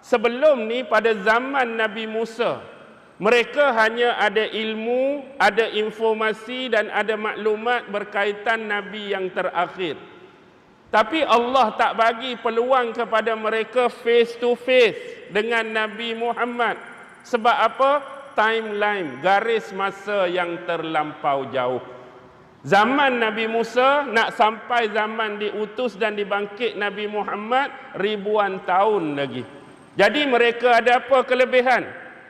Sebelum ni pada zaman Nabi Musa, mereka hanya ada ilmu, ada informasi dan ada maklumat berkaitan Nabi yang terakhir. Tapi Allah tak bagi peluang kepada mereka face to face dengan Nabi Muhammad. Sebab apa? Timeline, garis masa yang terlampau jauh. Zaman Nabi Musa nak sampai zaman diutus dan dibangkit Nabi Muhammad ribuan tahun lagi. Jadi mereka ada apa kelebihan?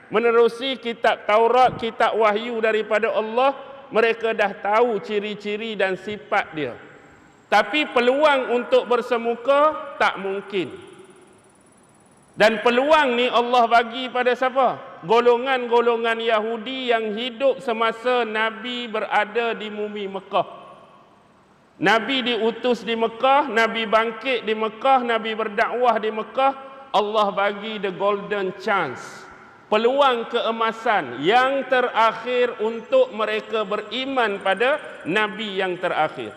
Menerusi kitab Taurat, kitab wahyu daripada Allah, mereka dah tahu ciri-ciri dan sifat dia. Tapi peluang untuk bersemuka tak mungkin. Dan peluang ni Allah bagi pada siapa? Golongan-golongan Yahudi yang hidup semasa Nabi berada di bumi Mekah. Nabi diutus di Mekah, Nabi bangkit di Mekah, Nabi berdakwah di Mekah. Allah bagi the golden chance, peluang keemasan yang terakhir untuk mereka beriman pada Nabi yang terakhir.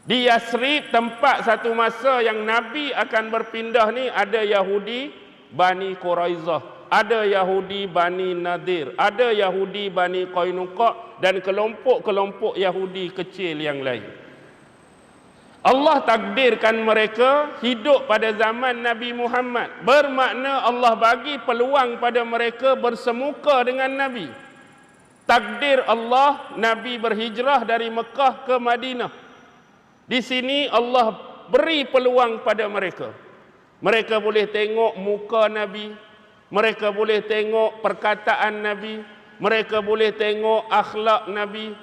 Di Yasrib, tempat satu masa yang Nabi akan berpindah ni, ada Yahudi Bani Quraizah, ada Yahudi Bani Nadir, ada Yahudi Bani Qainuqa dan kelompok-kelompok Yahudi kecil yang lain. Allah takdirkan mereka hidup pada zaman Nabi Muhammad. Bermakna Allah bagi peluang pada mereka bersemuka dengan Nabi. Takdir Allah, Nabi berhijrah dari Mekah ke Madinah. Di sini Allah beri peluang pada mereka. Mereka boleh tengok muka Nabi, mereka boleh tengok perkataan Nabi, mereka boleh tengok akhlak Nabi,